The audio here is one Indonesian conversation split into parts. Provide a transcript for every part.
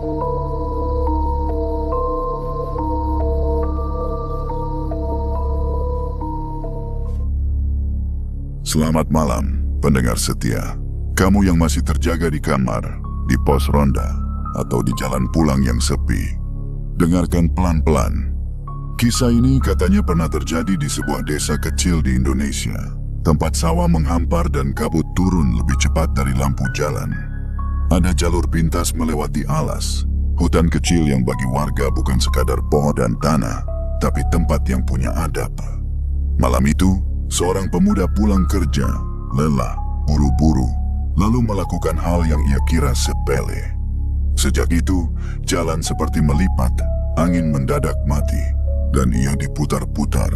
Selamat malam, pendengar setia. Kamu yang masih terjaga di kamar, di pos ronda, atau di jalan pulang yang sepi. Dengarkan pelan-pelan. Kisah ini katanya pernah terjadi di sebuah desa kecil di Indonesia. Tempat sawah menghampar dan kabut turun lebih cepat dari lampu jalan. Ada jalur pintas melewati alas, hutan kecil yang bagi warga bukan sekadar pohon dan tanah, tapi tempat yang punya adab. Malam itu, seorang pemuda pulang kerja, lelah, buru-buru, lalu melakukan hal yang ia kira sepele. Sejak itu, jalan seperti melipat, angin mendadak mati, dan ia diputar-putar.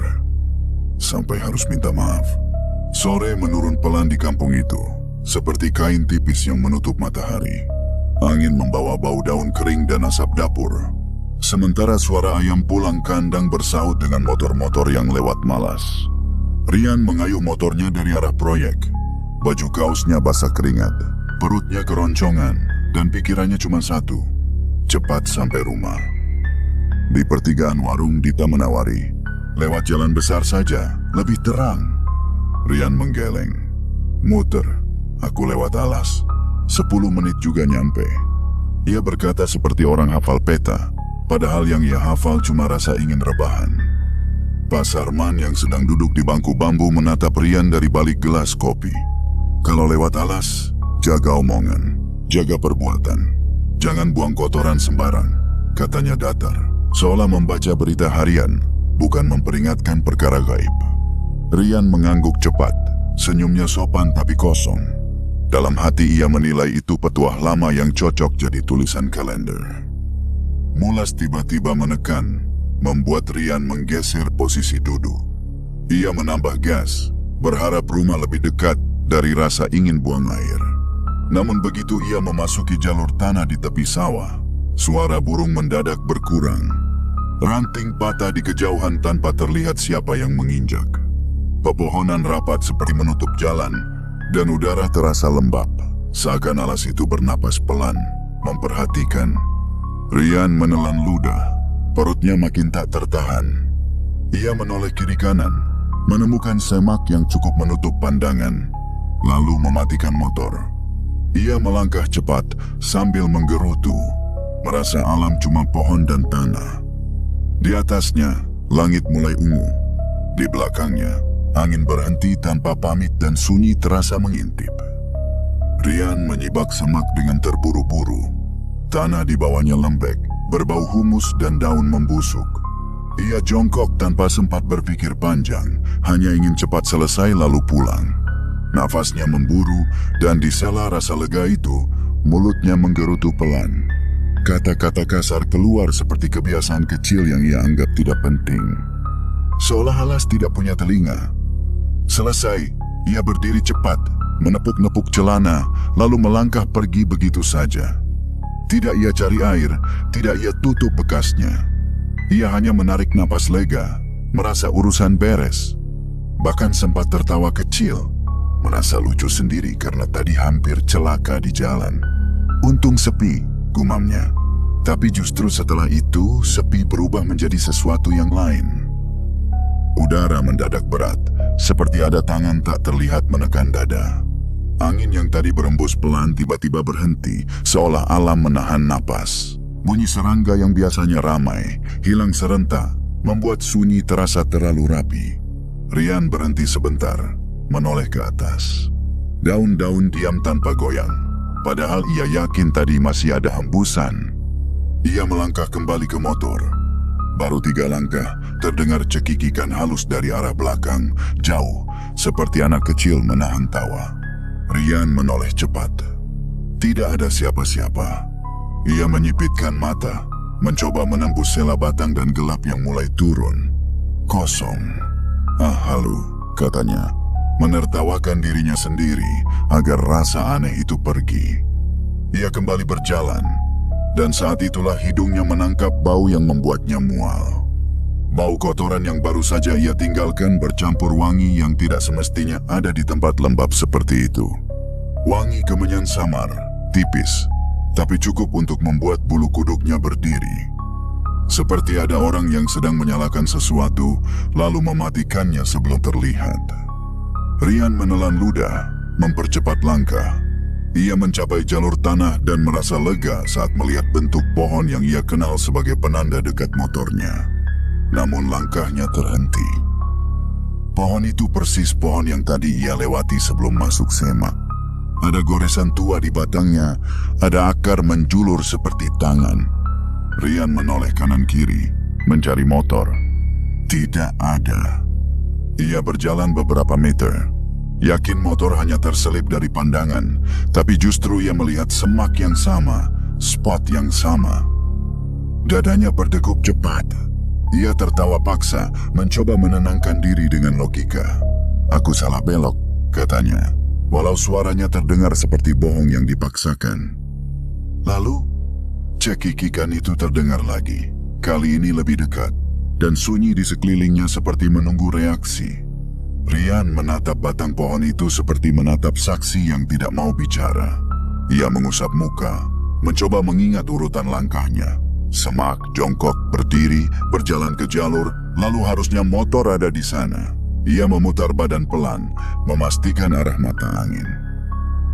Sampai harus minta maaf. Sore menurun pelan di kampung itu, seperti kain tipis yang menutup matahari. Angin membawa bau daun kering dan asap dapur. Sementara suara ayam pulang kandang bersaut dengan motor-motor yang lewat malas. Rian mengayuh motornya dari arah proyek. Baju kaosnya basah keringat, perutnya keroncongan, dan pikirannya cuma satu, cepat sampai rumah. Di pertigaan warung Dita menawari, lewat jalan besar saja, lebih terang. Rian menggeleng. Muter, aku lewat alas. 10 menit juga nyampe. Ia berkata seperti orang hafal peta, padahal yang ia hafal cuma rasa ingin rebahan. Pak Sarman yang sedang duduk di bangku bambu menatap Rian dari balik gelas kopi. Kalau lewat alas, jaga omongan, jaga perbuatan. Jangan buang kotoran sembarang, katanya datar, seolah membaca berita harian, bukan memperingatkan perkara gaib. Rian mengangguk cepat, senyumnya sopan tapi kosong. Dalam hati ia menilai itu petuah lama yang cocok jadi tulisan kalender. Mulas tiba-tiba menekan, membuat Rian menggeser posisi duduk. Ia menambah gas, berharap rumah lebih dekat dari rasa ingin buang air. Namun begitu ia memasuki jalur tanah di tepi sawah, suara burung mendadak berkurang. Ranting patah di kejauhan tanpa terlihat siapa yang menginjak. Pepohonan rapat seperti menutup jalan, dan udara terasa lembab, seakan alas itu bernapas pelan, memperhatikan. Rian menelan ludah. Perutnya makin tak tertahan. Ia menoleh kiri kanan, menemukan semak yang cukup menutup pandangan, lalu mematikan motor. Ia melangkah cepat sambil menggerutu, merasa alam cuma pohon dan tanah. Di atasnya, langit mulai ungu. Di belakangnya, angin berhenti tanpa pamit dan sunyi terasa mengintip. Rian menyibak semak dengan terburu-buru. Tanah di bawahnya lembek, berbau humus dan daun membusuk. Ia jongkok tanpa sempat berpikir panjang, hanya ingin cepat selesai lalu pulang. Nafasnya memburu, dan di sela rasa lega itu, mulutnya menggerutu pelan. Kata-kata kasar keluar seperti kebiasaan kecil yang ia anggap tidak penting. Seolah alas tidak punya telinga. Selesai, ia berdiri cepat, menepuk-nepuk celana, lalu melangkah pergi begitu saja. Tidak ia cari air, tidak ia tutup bekasnya. Ia hanya menarik napas lega, merasa urusan beres. Bahkan sempat tertawa kecil, merasa lucu sendiri karena tadi hampir celaka di jalan. Untung sepi, gumamnya. Tapi justru setelah itu, sepi berubah menjadi sesuatu yang lain. Udara mendadak berat, seperti ada tangan tak terlihat menekan dada. Angin yang tadi berembus pelan tiba-tiba berhenti, seolah alam menahan napas. Bunyi serangga yang biasanya ramai, hilang serentak, membuat sunyi terasa terlalu rapi. Rian berhenti sebentar, menoleh ke atas. Daun-daun diam tanpa goyang, padahal ia yakin tadi masih ada hembusan. Ia melangkah kembali ke motor. Baru 3 langkah, terdengar cekikikan halus dari arah belakang, jauh, seperti anak kecil menahan tawa. Rian menoleh cepat. Tidak ada siapa-siapa. Ia menyipitkan mata, mencoba menembus sela batang dan gelap yang mulai turun. Kosong. Ah, halu, katanya, menertawakan dirinya sendiri agar rasa aneh itu pergi. Ia kembali berjalan, dan saat itulah hidungnya menangkap bau yang membuatnya mual. Bau kotoran yang baru saja ia tinggalkan bercampur wangi yang tidak semestinya ada di tempat lembab seperti itu. Wangi kemenyan samar, tipis, tapi cukup untuk membuat bulu kuduknya berdiri. Seperti ada orang yang sedang menyalakan sesuatu, lalu mematikannya sebelum terlihat. Rian menelan ludah, mempercepat langkah. Ia mencapai jalur tanah dan merasa lega saat melihat bentuk pohon yang ia kenal sebagai penanda dekat motornya. Namun langkahnya terhenti. Pohon itu persis pohon yang tadi ia lewati sebelum masuk semak. Ada goresan tua di batangnya, ada akar menjulur seperti tangan. Rian menoleh kanan kiri, mencari motor. Tidak ada. Ia berjalan beberapa meter. Yakin motor hanya terselip dari pandangan, tapi justru ia melihat semak yang sama, spot yang sama. Dadanya berdegup cepat. Ia tertawa paksa, mencoba menenangkan diri dengan logika. "Aku salah belok," katanya, walau suaranya terdengar seperti bohong yang dipaksakan. Lalu, cekikikan itu terdengar lagi. Kali ini lebih dekat, dan sunyi di sekelilingnya seperti menunggu reaksi. Rian menatap batang pohon itu seperti menatap saksi yang tidak mau bicara. Ia mengusap muka, mencoba mengingat urutan langkahnya. Semak, jongkok, berdiri, berjalan ke jalur, lalu harusnya motor ada di sana. Ia memutar badan pelan, memastikan arah mata angin.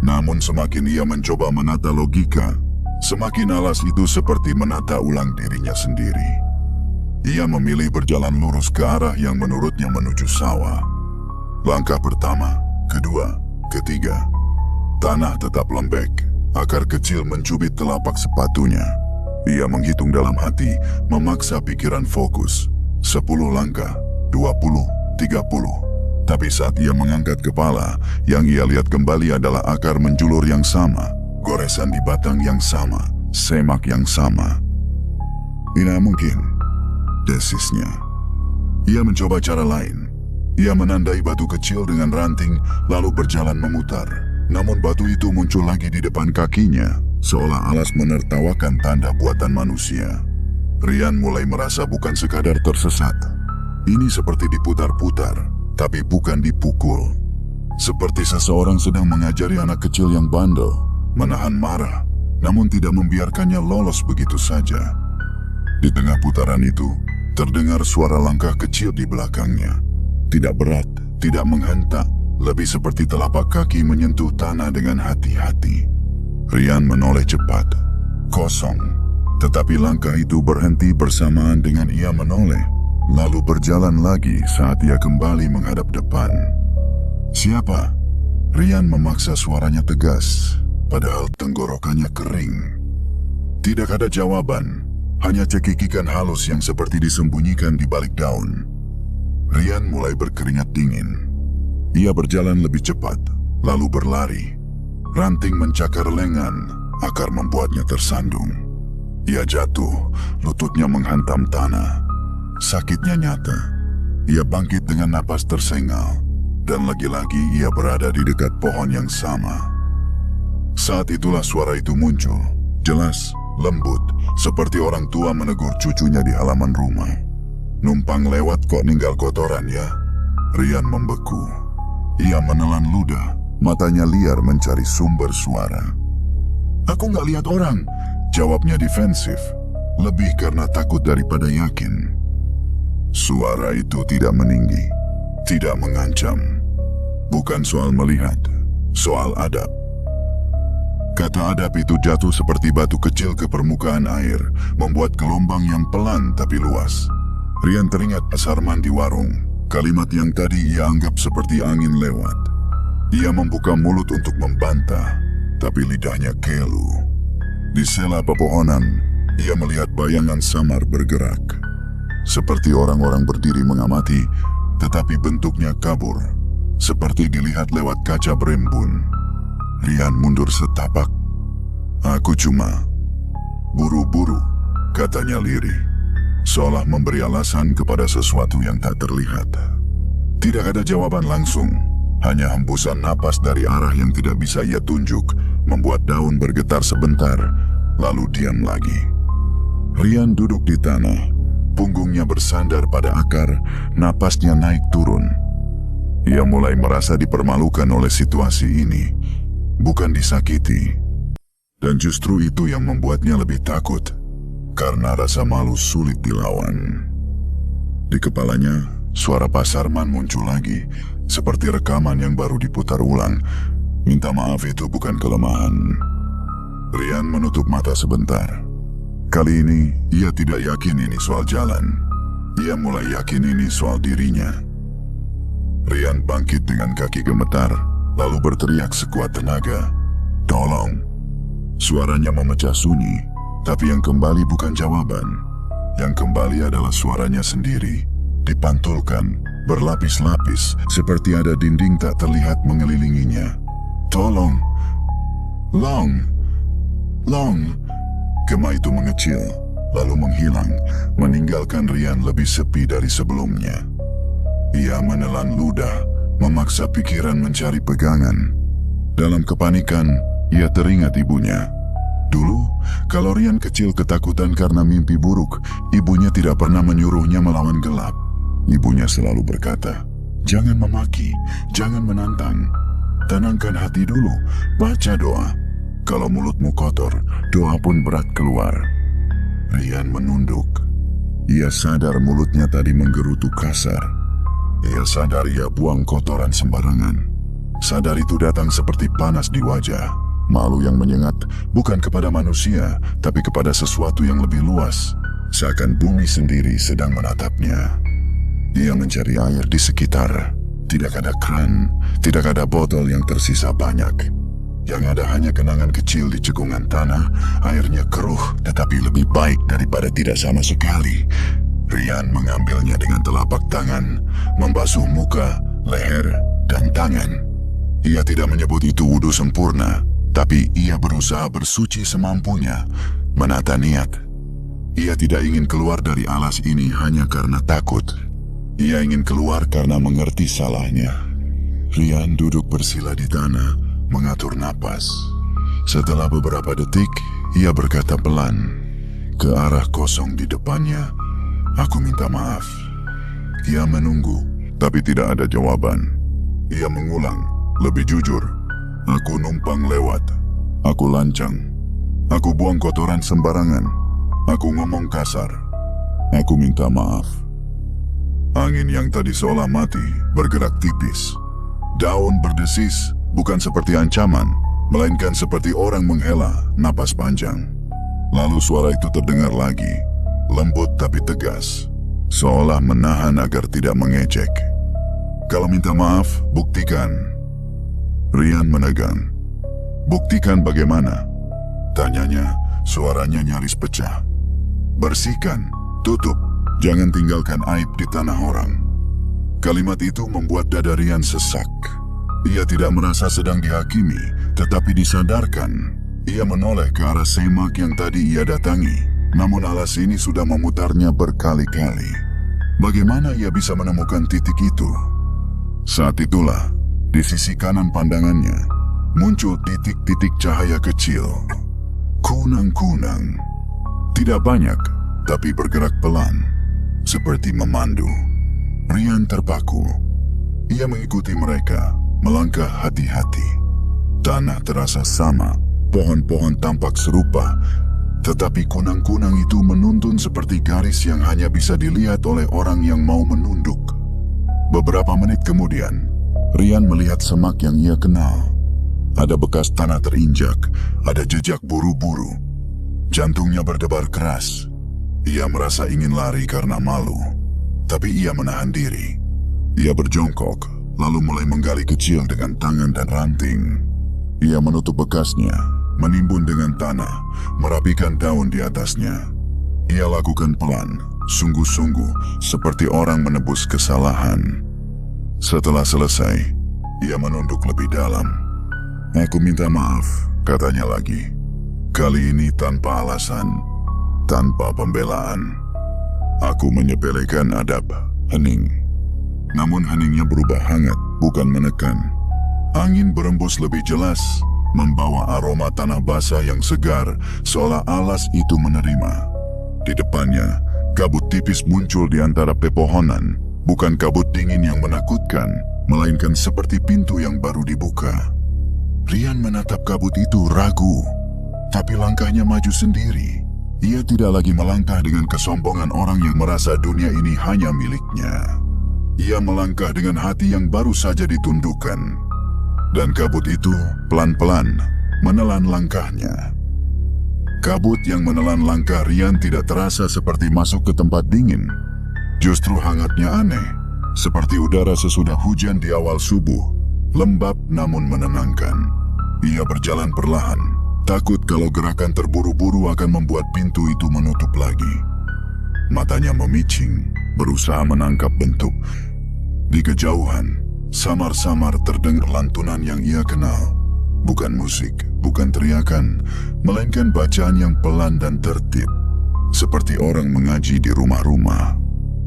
Namun semakin ia mencoba menata logika, semakin alas itu seperti menata ulang dirinya sendiri. Ia memilih berjalan lurus ke arah yang menurutnya menuju sawah. Langkah pertama, kedua, ketiga. Tanah tetap lembek, akar kecil mencubit telapak sepatunya. Ia menghitung dalam hati, memaksa pikiran fokus. 10 langkah, 20, 30. Tapi saat ia mengangkat kepala, yang ia lihat kembali adalah akar menjulur yang sama, goresan di batang yang sama, semak yang sama. Tidak mungkin, desisnya. Ia mencoba cara lain. Ia menandai batu kecil dengan ranting, lalu berjalan memutar. Namun batu itu muncul lagi di depan kakinya, seolah alas menertawakan tanda buatan manusia. Rian mulai merasa bukan sekadar tersesat. Ini seperti diputar-putar, tapi bukan dipukul. Seperti seseorang sedang mengajari anak kecil yang bandel, menahan marah, namun tidak membiarkannya lolos begitu saja. Di tengah putaran itu, terdengar suara langkah kecil di belakangnya. Tidak berat, tidak menghentak, lebih seperti telapak kaki menyentuh tanah dengan hati-hati. Rian menoleh cepat. Kosong. Tetapi langkah itu berhenti bersamaan dengan ia menoleh, lalu berjalan lagi saat ia kembali menghadap depan. "Siapa?" Rian memaksa suaranya tegas, padahal tenggorokannya kering. Tidak ada jawaban, hanya cekikikan halus yang seperti disembunyikan di balik daun. Rian mulai berkeringat dingin. Ia berjalan lebih cepat, lalu berlari. Ranting mencakar lengan, akar membuatnya tersandung. Ia jatuh, lututnya menghantam tanah. Sakitnya nyata. Ia bangkit dengan napas tersengal, dan lagi-lagi ia berada di dekat pohon yang sama. Saat itulah suara itu muncul, jelas, lembut, seperti orang tua menegur cucunya di halaman rumah. "Numpang lewat kok ninggal kotoran ya?" Rian membeku. Ia menelan ludah, matanya liar mencari sumber suara. "Aku nggak lihat orang," jawabnya defensif, lebih karena takut daripada yakin. Suara itu tidak meninggi, tidak mengancam. Bukan soal melihat, soal adab. Kata adab itu jatuh seperti batu kecil ke permukaan air, membuat gelombang yang pelan tapi luas. Rian teringat Sarman di warung. Kalimat yang tadi ia anggap seperti angin lewat. Ia membuka mulut untuk membantah, tapi lidahnya kelu. Di sela pepohonan, ia melihat bayangan samar bergerak. Seperti orang-orang berdiri mengamati, tetapi bentuknya kabur, seperti dilihat lewat kaca berembun. Rian mundur setapak. "Aku cuma buru-buru," katanya lirih, seolah memberi alasan kepada sesuatu yang tak terlihat. Tidak ada jawaban langsung, hanya hembusan napas dari arah yang tidak bisa ia tunjuk, membuat daun bergetar sebentar, lalu diam lagi. Rian duduk di tanah, punggungnya bersandar pada akar, napasnya naik turun. Ia mulai merasa dipermalukan oleh situasi ini, bukan disakiti. Dan justru itu yang membuatnya lebih takut, karena rasa malu sulit dilawan. Di kepalanya, suara Pak Sarman muncul lagi, seperti rekaman yang baru diputar ulang. Minta maaf itu bukan kelemahan. Rian menutup mata sebentar. Kali ini, ia tidak yakin ini soal jalan. Ia mulai yakin ini soal dirinya. Rian bangkit dengan kaki gemetar, lalu berteriak sekuat tenaga, "Tolong!" Suaranya memecah sunyi, tapi yang kembali bukan jawaban. Yang kembali adalah suaranya sendiri, dipantulkan, berlapis-lapis, seperti ada dinding tak terlihat mengelilinginya. "Tolong! Long! Long!" Gema itu mengecil, lalu menghilang, meninggalkan Rian lebih sepi dari sebelumnya. Ia menelan ludah, memaksa pikiran mencari pegangan. Dalam kepanikan, ia teringat ibunya. Dulu, kalau Rian kecil ketakutan karena mimpi buruk, ibunya tidak pernah menyuruhnya melawan gelap. Ibunya selalu berkata, "Jangan memaki, jangan menantang. Tenangkan hati dulu, baca doa. Kalau mulutmu kotor, doa pun berat keluar." Rian menunduk. Ia sadar mulutnya tadi menggerutu kasar. Ia sadar ia buang kotoran sembarangan. Sadar itu datang seperti panas di wajah. Malu yang menyengat bukan kepada manusia, tapi kepada sesuatu yang lebih luas. Seakan bumi sendiri sedang menatapnya. Ia mencari air di sekitar. Tidak ada keran, tidak ada botol yang tersisa banyak. Yang ada hanya kenangan kecil di cekungan tanah. Airnya keruh, tetapi lebih baik daripada tidak sama sekali. Rian mengambilnya dengan telapak tangan, membasuh muka, leher, dan tangan. Ia tidak menyebut itu wudhu sempurna, tapi ia berusaha bersuci semampunya, menata niat. Ia tidak ingin keluar dari alas ini hanya karena takut. Ia ingin keluar karena mengerti salahnya. Rian duduk bersila di tanah, mengatur napas. Setelah beberapa detik, ia berkata pelan, ke arah kosong di depannya, "Aku minta maaf." Ia menunggu, tapi tidak ada jawaban. Ia mengulang, lebih jujur, "Aku numpang lewat. Aku lancang. Aku buang kotoran sembarangan. Aku ngomong kasar. Aku minta maaf." Angin yang tadi seolah mati bergerak tipis. Daun berdesis, bukan seperti ancaman, melainkan seperti orang menghela napas panjang. Lalu suara itu terdengar lagi, lembut tapi tegas, seolah menahan agar tidak mengejek. "Kalau minta maaf, buktikan." Rian menegang. "Buktikan bagaimana?" tanyanya, suaranya nyaris pecah. "Bersihkan, tutup, jangan tinggalkan aib di tanah orang." Kalimat itu membuat dada Rian sesak. Ia tidak merasa sedang dihakimi, tetapi disadarkan. Ia menoleh ke arah semak yang tadi ia datangi, namun alas ini sudah memutarnya berkali-kali. Bagaimana ia bisa menemukan titik itu? Saat itulah, di sisi kanan pandangannya, muncul titik-titik cahaya kecil. Kunang-kunang. Tidak banyak, tapi bergerak pelan, seperti memandu. Rian terpaku. Ia mengikuti mereka, melangkah hati-hati. Tanah terasa sama, pohon-pohon tampak serupa, tetapi kunang-kunang itu menuntun seperti garis yang hanya bisa dilihat oleh orang yang mau menunduk. Beberapa menit kemudian, Rian melihat semak yang ia kenal. Ada bekas tanah terinjak, ada jejak buru-buru. Jantungnya berdebar keras. Ia merasa ingin lari karena malu, tapi ia menahan diri. Ia berjongkok, lalu mulai menggali kecil dengan tangan dan ranting. Ia menutup bekasnya, menimbun dengan tanah, merapikan daun di atasnya. Ia lakukan pelan, sungguh-sungguh, seperti orang menebus kesalahan. Setelah selesai, ia menunduk lebih dalam. "Aku minta maaf," katanya lagi. Kali ini tanpa alasan, tanpa pembelaan. "Aku menyepelekan adab," hening. Namun heningnya berubah hangat, bukan menekan. Angin berembus lebih jelas, membawa aroma tanah basah yang segar, seolah alas itu menerima. Di depannya, kabut tipis muncul di antara pepohonan, bukan kabut dingin yang menakutkan, melainkan seperti pintu yang baru dibuka. Rian menatap kabut itu ragu. tapi langkahnya maju sendiri. Ia tidak lagi melangkah dengan kesombongan orang yang merasa dunia ini hanya miliknya. Ia melangkah dengan hati yang baru saja ditundukkan. Dan kabut itu pelan-pelan menelan langkahnya. Kabut yang menelan langkah Rian tidak terasa seperti masuk ke tempat dingin. Justru hangatnya aneh, seperti udara sesudah hujan di awal subuh, lembab namun menenangkan. Ia berjalan perlahan, takut kalau gerakan terburu-buru akan membuat pintu itu menutup lagi. Matanya memicing, berusaha menangkap bentuk. Di kejauhan, samar-samar terdengar lantunan yang ia kenal. Bukan musik, bukan teriakan, melainkan bacaan yang pelan dan tertib. Seperti orang mengaji di rumah-rumah.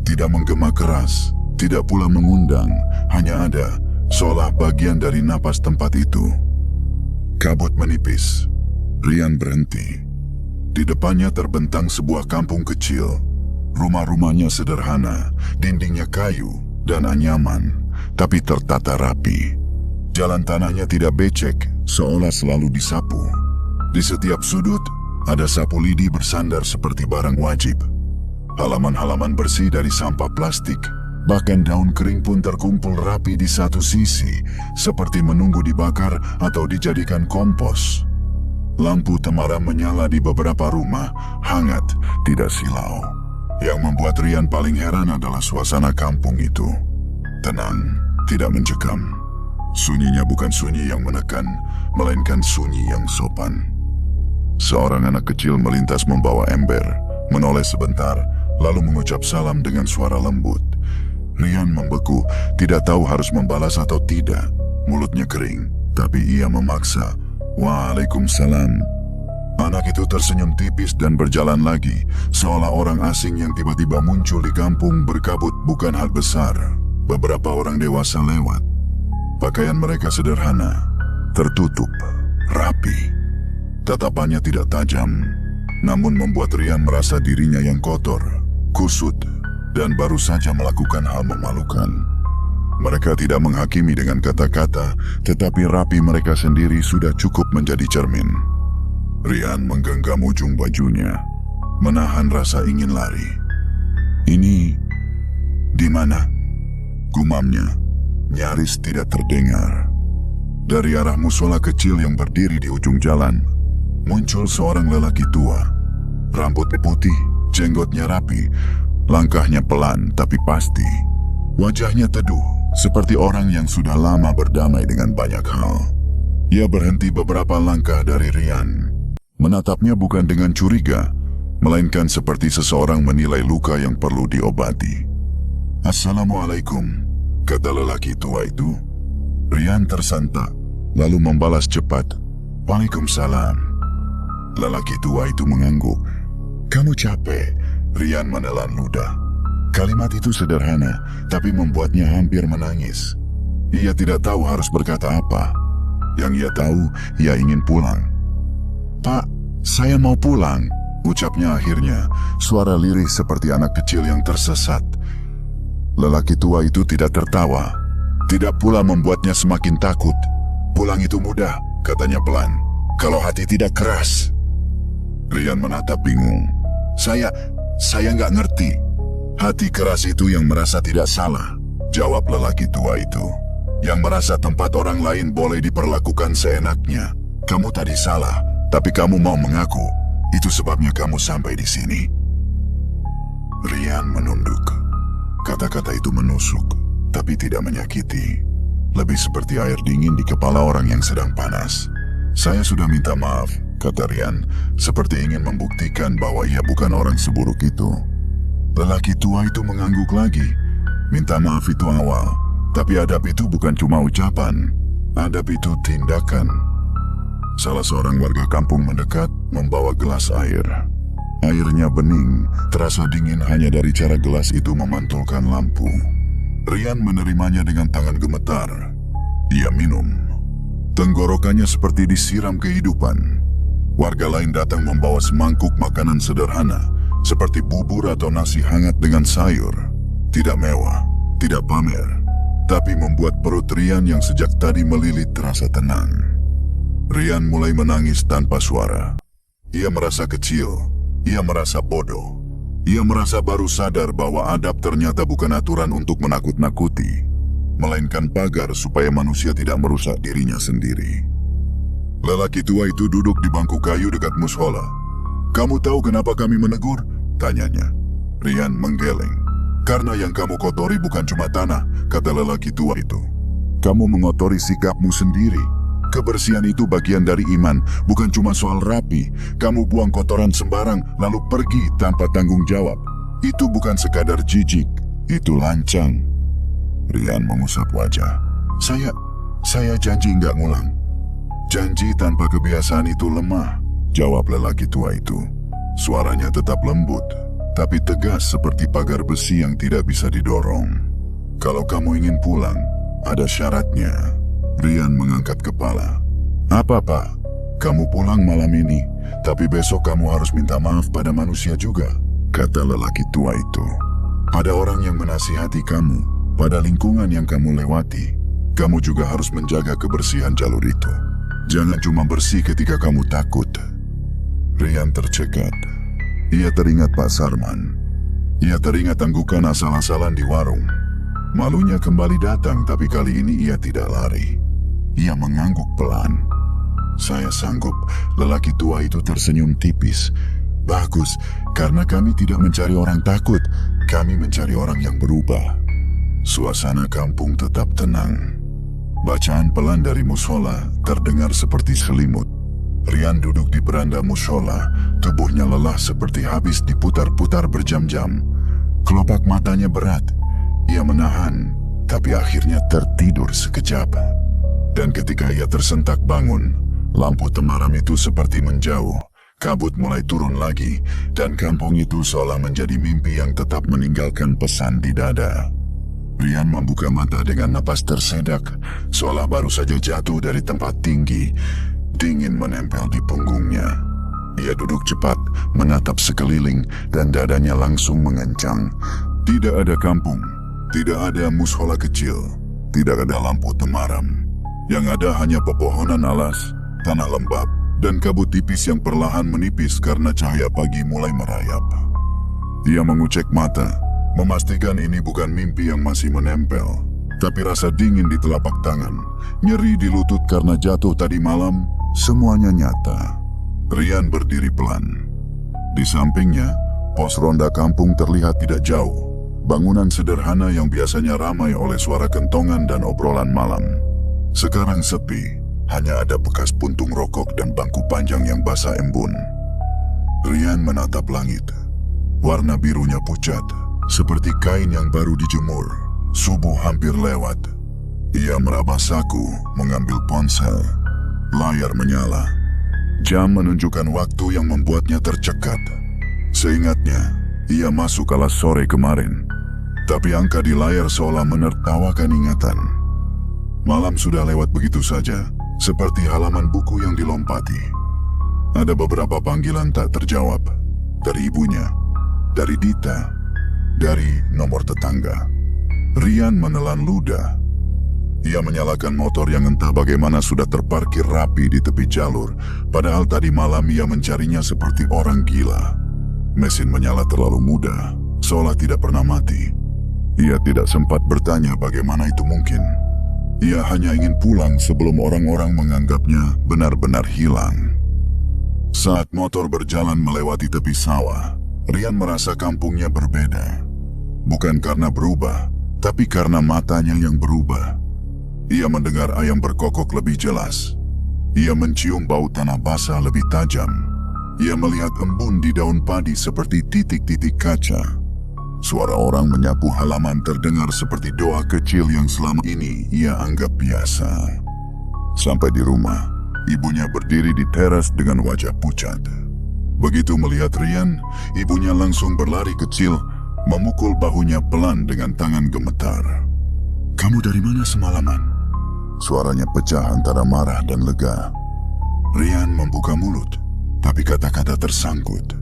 Tidak menggema keras, tidak pula mengundang, hanya ada, seolah bagian dari napas tempat itu. Kabut menipis. Rian berhenti. Di depannya terbentang sebuah kampung kecil. Rumah-rumahnya sederhana, dindingnya kayu dan anyaman, tapi tertata rapi. Jalan tanahnya tidak becek, seolah selalu disapu. Di setiap sudut, ada sapu lidi bersandar seperti barang wajib. Halaman-halaman bersih dari sampah plastik, bahkan daun kering pun terkumpul rapi di satu sisi, seperti menunggu dibakar atau dijadikan kompos. Lampu temaram menyala di beberapa rumah, hangat, tidak silau. Yang membuat Rian paling heran adalah suasana kampung itu. Tenang, tidak mencekam. Sunyinya bukan sunyi yang menekan, melainkan sunyi yang sopan. Seorang anak kecil melintas membawa ember, menoleh sebentar, lalu mengucap salam dengan suara lembut. Rian membeku, tidak tahu harus membalas atau tidak. Mulutnya kering, tapi ia memaksa. Waalaikumsalam. Anak itu tersenyum tipis dan berjalan lagi, seolah orang asing yang tiba-tiba muncul di kampung berkabut bukan hal besar. Beberapa orang dewasa lewat. Pakaian mereka sederhana, tertutup, rapi. Tatapannya tidak tajam, namun membuat Rian merasa dirinya yang kotor, kusut, dan baru saja melakukan hal memalukan. Mereka tidak menghakimi dengan kata-kata, tetapi rapi mereka sendiri sudah cukup menjadi cermin. Rian menggenggam ujung bajunya, menahan rasa ingin lari. Ini di mana? Gumamnya. Nyaris tidak terdengar. Dari arah musola kecil yang berdiri di ujung jalan, muncul seorang lelaki tua. Rambut putih, jenggotnya rapi, langkahnya pelan tapi pasti. Wajahnya teduh, seperti orang yang sudah lama berdamai dengan banyak hal. Ia berhenti beberapa langkah dari Rian. Menatapnya bukan dengan curiga, melainkan seperti seseorang menilai luka yang perlu diobati. Assalamualaikum, kata lelaki tua itu. Rian tersentak, lalu membalas cepat. Waalaikumsalam. Lelaki tua itu mengangguk. Kamu capek? Rian menelan ludah. Kalimat itu sederhana, tapi membuatnya hampir menangis. Ia tidak tahu harus berkata apa. Yang ia tahu, ia ingin pulang. Pak, saya mau pulang, ucapnya akhirnya, suara lirih seperti anak kecil yang tersesat. Lelaki tua itu tidak tertawa, tidak pula membuatnya semakin takut. Pulang itu mudah, katanya pelan, kalau hati tidak keras. Rian menatap bingung. Saya nggak ngerti. Hati keras itu yang merasa tidak salah, jawab lelaki tua itu. Yang merasa tempat orang lain boleh diperlakukan seenaknya. Kamu tadi salah, tapi kamu mau mengaku. Itu sebabnya kamu sampai di sini. Rian menunduk. Kata-kata itu menusuk, tapi tidak menyakiti. Lebih seperti air dingin di kepala orang yang sedang panas. Saya sudah minta maaf, kata Rian, seperti ingin membuktikan bahwa ia bukan orang seburuk itu. Lelaki tua itu mengangguk lagi. Minta maaf itu awal, tapi adab itu bukan cuma ucapan. Adab itu tindakan. Salah seorang warga kampung mendekat, membawa gelas air. Airnya bening, terasa dingin hanya dari cara gelas itu memantulkan lampu. Rian menerimanya dengan tangan gemetar. Ia minum. Tenggorokannya seperti disiram kehidupan. Warga lain datang membawa semangkuk makanan sederhana, seperti bubur atau nasi hangat dengan sayur. Tidak mewah, tidak pamer, tapi membuat perut Rian yang sejak tadi melilit terasa tenang. Rian mulai menangis tanpa suara. Ia merasa kecil, ia merasa bodoh. Ia merasa baru sadar bahwa adab ternyata bukan aturan untuk menakut-nakuti, melainkan pagar supaya manusia tidak merusak dirinya sendiri. Lelaki tua itu duduk di bangku kayu dekat mushola. "Kamu tahu kenapa kami menegur?" tanyanya. Rian menggeleng. "Karena yang kamu kotori bukan cuma tanah," kata lelaki tua itu. "Kamu mengotori sikapmu sendiri. Kebersihan itu bagian dari iman, bukan cuma soal rapi. Kamu buang kotoran sembarang, lalu pergi tanpa tanggung jawab. Itu bukan sekadar jijik, itu lancang." Rian mengusap wajah. Saya janji nggak ngulang." "Janji tanpa kebiasaan itu lemah," jawab lelaki tua itu. Suaranya tetap lembut, tapi tegas seperti pagar besi yang tidak bisa didorong. "Kalau kamu ingin pulang, ada syaratnya." Rian mengangkat kepala. "Apa, Pak?" "Kamu pulang malam ini, tapi besok kamu harus minta maaf pada manusia juga," kata lelaki tua itu. "Pada orang yang menasihati kamu, pada lingkungan yang kamu lewati, kamu juga harus menjaga kebersihan jalur itu. Jangan cuma bersih ketika kamu takut." Rian tercekat. Ia teringat Pak Sarman. Ia teringat anggukan asal-asalan di warung. Malunya kembali datang, tapi kali ini ia tidak lari. Ia mengangguk pelan. "Saya sanggup." Lelaki tua itu tersenyum tipis. "Bagus, karena kami tidak mencari orang takut, kami mencari orang yang berubah." Suasana kampung tetap tenang. Bacaan pelan dari mushola terdengar seperti selimut. Rian duduk di beranda mushola, tubuhnya lelah seperti habis diputar-putar berjam-jam. Kelopak matanya berat. Ia menahan, tapi akhirnya tertidur sekejap. Dan ketika ia tersentak bangun, lampu temaram itu seperti menjauh. Kabut mulai turun lagi, dan kampung itu seolah menjadi mimpi yang tetap meninggalkan pesan di dada. Rian membuka mata dengan napas tersedak, seolah baru saja jatuh dari tempat tinggi. Dingin menempel di punggungnya. Ia duduk cepat, menatap sekeliling, dan dadanya langsung mengencang. Tidak ada kampung, tidak ada mushola kecil, tidak ada lampu temaram. Yang ada hanya pepohonan alas, tanah lembab, dan kabut tipis yang perlahan menipis karena cahaya pagi mulai merayap. Ia mengucek mata, memastikan ini bukan mimpi yang masih menempel, tapi rasa dingin di telapak tangan, nyeri di lutut karena jatuh tadi malam, semuanya nyata. Rian berdiri pelan. Di sampingnya, pos ronda kampung terlihat tidak jauh. Bangunan sederhana yang biasanya ramai oleh suara kentongan dan obrolan malam. Sekarang sepi, hanya ada bekas puntung rokok dan bangku panjang yang basah embun. Rian menatap langit. Warna birunya pucat, seperti kain yang baru dijemur. Subuh hampir lewat. Ia meraba saku, mengambil ponsel. Layar menyala. Jam menunjukkan waktu yang membuatnya tercekat. Seingatnya, ia masuk kelas sore kemarin. Tapi angka di layar seolah menertawakan ingatan. Malam sudah lewat begitu saja, seperti halaman buku yang dilompati. Ada beberapa panggilan tak terjawab. Dari ibunya, dari Dita, dari nomor tetangga. Rian menelan ludah. Ia menyalakan motor yang entah bagaimana sudah terparkir rapi di tepi jalur, padahal tadi malam ia mencarinya seperti orang gila. Mesin menyala terlalu mudah, seolah tidak pernah mati. Ia tidak sempat bertanya bagaimana itu mungkin. Ia hanya ingin pulang sebelum orang-orang menganggapnya benar-benar hilang. Saat motor berjalan melewati tepi sawah, Rian merasa kampungnya berbeda. Bukan karena berubah, tapi karena matanya yang berubah. Ia mendengar ayam berkokok lebih jelas. Ia mencium bau tanah basah lebih tajam. Ia melihat embun di daun padi seperti titik-titik kaca. Suara orang menyapu halaman terdengar seperti doa kecil yang selama ini ia anggap biasa. Sampai di rumah, ibunya berdiri di teras dengan wajah pucat. Begitu melihat Rian, ibunya langsung berlari kecil, memukul bahunya pelan dengan tangan gemetar. "Kamu dari mana semalaman?" Suaranya pecah antara marah dan lega. Rian membuka mulut, tapi kata-kata tersangkut.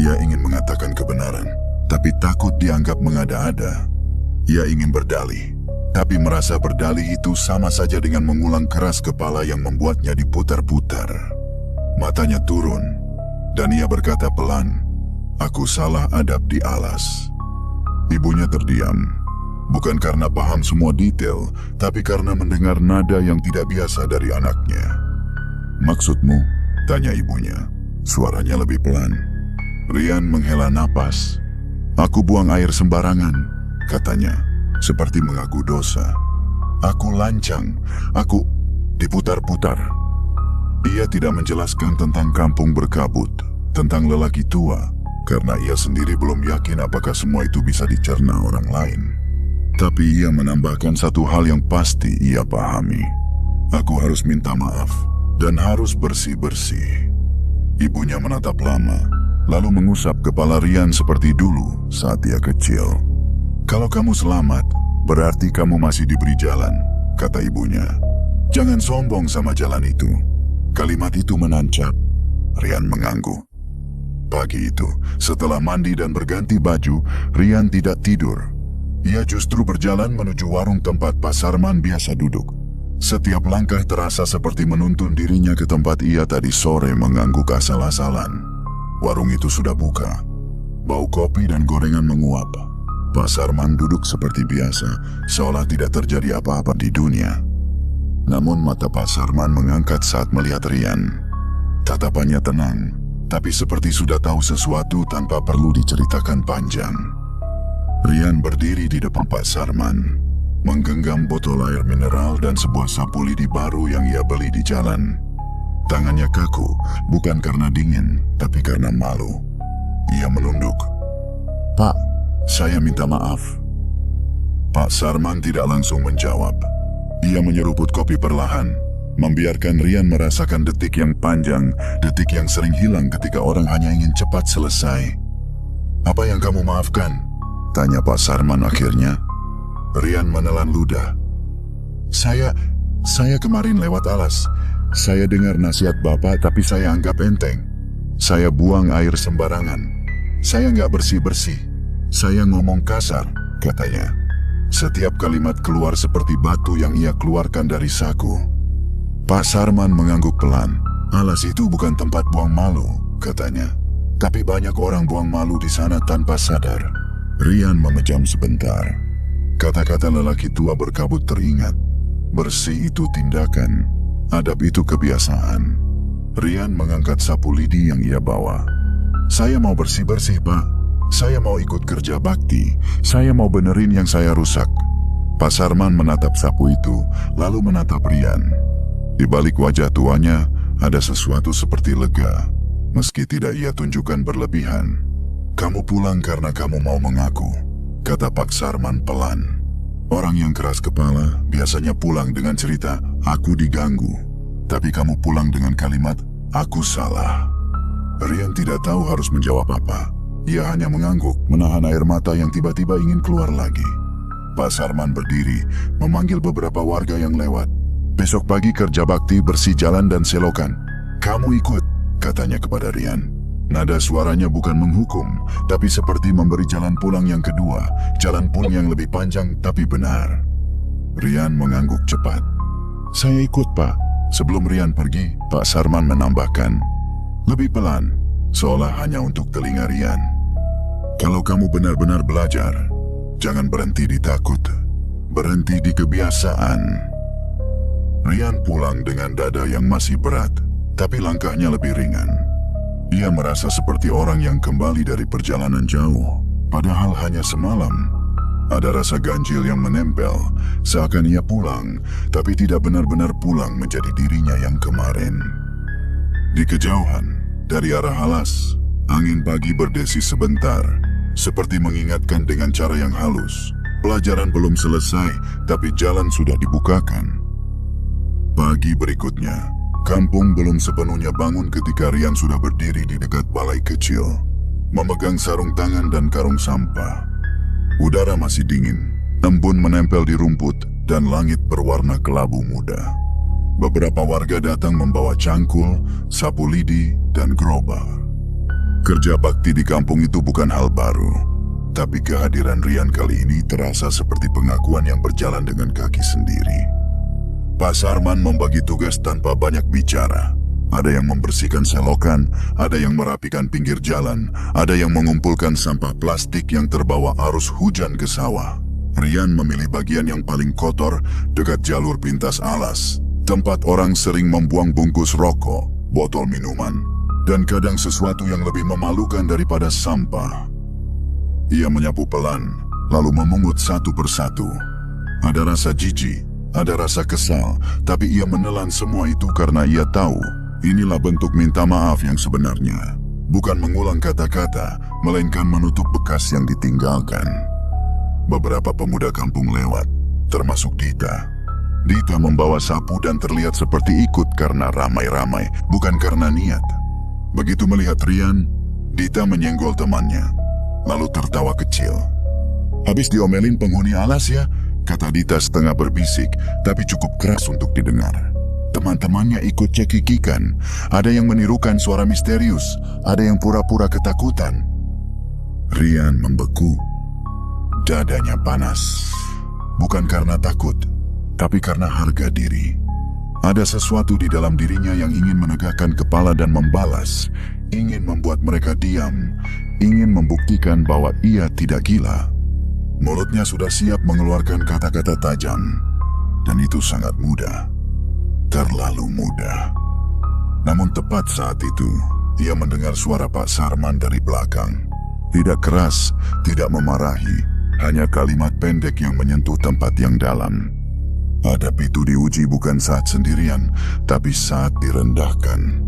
Ia ingin mengatakan kebenaran, tapi takut dianggap mengada-ada. Ia ingin berdalih, tapi merasa berdalih itu sama saja dengan mengulang keras kepala yang membuatnya diputar-putar. Matanya turun. Dan ia berkata pelan, "Aku salah adab di alas." Ibunya terdiam, bukan karena paham semua detail, tapi karena mendengar nada yang tidak biasa dari anaknya. "Maksudmu?" tanya ibunya. Suaranya lebih pelan. Rian menghela napas. "Aku buang air sembarangan," katanya, seperti mengaku dosa. "Aku lancang, aku..." Diputar-putar. Ia tidak menjelaskan tentang kampung berkabut, tentang lelaki tua, karena ia sendiri belum yakin apakah semua itu bisa dicerna orang lain. Tapi ia menambahkan satu hal yang pasti ia pahami. "Aku harus minta maaf, dan harus bersih-bersih." Ibunya menatap lama, lalu mengusap kepala Rian seperti dulu saat ia kecil. "Kalau kamu selamat, berarti kamu masih diberi jalan," kata ibunya. "Jangan sombong sama jalan itu." Kalimat itu menancap. Rian mengangguk. Pagi itu, setelah mandi dan berganti baju, Rian tidak tidur. Ia justru berjalan menuju warung tempat Pak Sarman biasa duduk. Setiap langkah terasa seperti menuntun dirinya ke tempat ia tadi sore mengangguk asal-asalan. Warung itu sudah buka. Bau kopi dan gorengan menguap. Pak Sarman duduk seperti biasa, seolah tidak terjadi apa-apa di dunia. Namun mata Pak Sarman mengangkat saat melihat Rian. Tatapannya tenang, tapi seperti sudah tahu sesuatu tanpa perlu diceritakan panjang. Rian berdiri di depan Pak Sarman, menggenggam botol air mineral dan sebuah sapu lidi baru yang ia beli di jalan. Tangannya kaku, bukan karena dingin, tapi karena malu. Ia menunduk. "Pak, saya minta maaf." Pak Sarman tidak langsung menjawab. Ia menyeruput kopi perlahan, membiarkan Rian merasakan detik yang panjang, detik yang sering hilang ketika orang hanya ingin cepat selesai. "Apa yang kamu maafkan?" tanya Pak Sarman akhirnya. Rian menelan ludah. Saya kemarin lewat alas. Saya dengar nasihat Bapak tapi saya anggap enteng. Saya buang air sembarangan. Saya nggak bersih-bersih. Saya ngomong kasar," katanya. Setiap kalimat keluar seperti batu yang ia keluarkan dari saku. Pak Sarman mengangguk pelan. "Alas itu bukan tempat buang malu," katanya. "Tapi banyak orang buang malu di sana tanpa sadar." Rian memejam sebentar. Kata-kata lelaki tua berkabut teringat. Bersih itu tindakan, adab itu kebiasaan. Rian mengangkat sapu lidi yang ia bawa. "Saya mau bersih-bersih, Pak. Saya mau ikut kerja bakti. Saya mau benerin yang saya rusak." Pak Sarman menatap sapu itu, lalu menatap Rian. Di balik wajah tuanya, ada sesuatu seperti lega, meski tidak ia tunjukkan berlebihan. "Kamu pulang karena kamu mau mengaku," kata Pak Sarman pelan. Orang yang keras kepala biasanya pulang dengan cerita, "Aku diganggu." Tapi kamu pulang dengan kalimat, "Aku salah." Rian tidak tahu harus menjawab apa. Ia hanya mengangguk, menahan air mata yang tiba-tiba ingin keluar lagi. Pak Sarman berdiri, memanggil beberapa warga yang lewat. "Besok pagi kerja bakti bersih jalan dan selokan. Kamu ikut," katanya kepada Rian. Nada suaranya bukan menghukum, tapi seperti memberi jalan pulang yang kedua, jalan pulang yang lebih panjang tapi benar. Rian mengangguk cepat. "Saya ikut, Pak." Sebelum Rian pergi, Pak Sarman menambahkan, lebih pelan, seolah hanya untuk telinga Rian. "Kalau kamu benar-benar belajar, jangan berhenti di takut, berhenti di kebiasaan." Rian pulang dengan dada yang masih berat, tapi langkahnya lebih ringan. Ia merasa seperti orang yang kembali dari perjalanan jauh, padahal hanya semalam. Ada rasa ganjil yang menempel, seakan ia pulang, tapi tidak benar-benar pulang menjadi dirinya yang kemarin. Di kejauhan, dari arah alas, angin pagi berdesis sebentar, seperti mengingatkan dengan cara yang halus. Pelajaran belum selesai, tapi jalan sudah dibukakan. Pagi berikutnya, kampung belum sepenuhnya bangun ketika Rian sudah berdiri di dekat balai kecil, memegang sarung tangan dan karung sampah. Udara masih dingin, embun menempel di rumput, dan langit berwarna kelabu muda. Beberapa warga datang membawa cangkul, sapu lidi, dan gerobak. Kerja bakti di kampung itu bukan hal baru, tapi kehadiran Rian kali ini terasa seperti pengakuan yang berjalan dengan kaki sendiri. Pak Sarman membagi tugas tanpa banyak bicara. Ada yang membersihkan selokan, ada yang merapikan pinggir jalan, ada yang mengumpulkan sampah plastik yang terbawa arus hujan ke sawah. Rian memilih bagian yang paling kotor dekat jalur pintas alas, tempat orang sering membuang bungkus rokok, botol minuman, dan kadang sesuatu yang lebih memalukan daripada sampah. Ia menyapu pelan, lalu memungut satu persatu. Ada rasa jijik, ada rasa kesal, tapi ia menelan semua itu karena ia tahu inilah bentuk minta maaf yang sebenarnya. Bukan mengulang kata-kata, melainkan menutup bekas yang ditinggalkan. Beberapa pemuda kampung lewat, termasuk Dita. Dita membawa sapu dan terlihat seperti ikut karena ramai-ramai, bukan karena niat. Begitu melihat Rian, Dita menyenggol temannya, lalu tertawa kecil. "Habis diomelin penghuni alas ya?" kata Dita setengah berbisik, tapi cukup keras untuk didengar. Teman-temannya ikut cekikikan. Ada yang menirukan suara misterius, ada yang pura-pura ketakutan. Rian membeku. Dadanya panas. Bukan karena takut, tapi karena harga diri. Ada sesuatu di dalam dirinya yang ingin menegakkan kepala dan membalas, ingin membuat mereka diam, ingin membuktikan bahwa ia tidak gila. Mulutnya sudah siap mengeluarkan kata-kata tajam, dan itu sangat mudah. Terlalu mudah. Namun tepat saat itu, ia mendengar suara Pak Sarman dari belakang. Tidak keras, tidak memarahi, hanya kalimat pendek yang menyentuh tempat yang dalam. Adab itu diuji bukan saat sendirian, tapi saat direndahkan.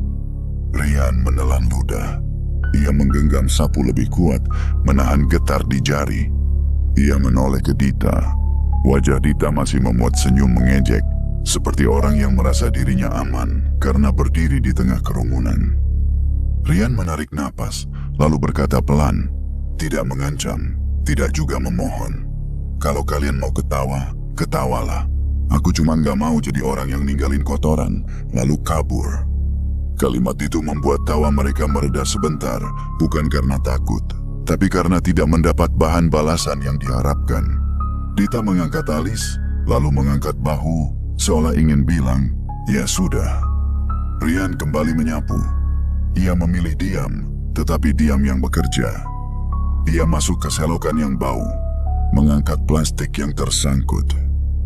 Rian menelan ludah. Ia menggenggam sapu lebih kuat, menahan getar di jari. Ia menoleh ke Dita. Wajah Dita masih memuat senyum mengejek, seperti orang yang merasa dirinya aman karena berdiri di tengah kerumunan. Rian menarik napas, lalu berkata pelan, tidak mengancam, tidak juga memohon. "Kalau kalian mau ketawa, ketawalah. Aku cuma gak mau jadi orang yang ninggalin kotoran, lalu kabur." Kalimat itu membuat tawa mereka mereda sebentar, bukan karena takut, tapi karena tidak mendapat bahan balasan yang diharapkan. Dita mengangkat alis, lalu mengangkat bahu, seolah ingin bilang, "Ya sudah." Rian kembali menyapu. Ia memilih diam, tetapi diam yang bekerja. Ia masuk ke selokan yang bau, mengangkat plastik yang tersangkut,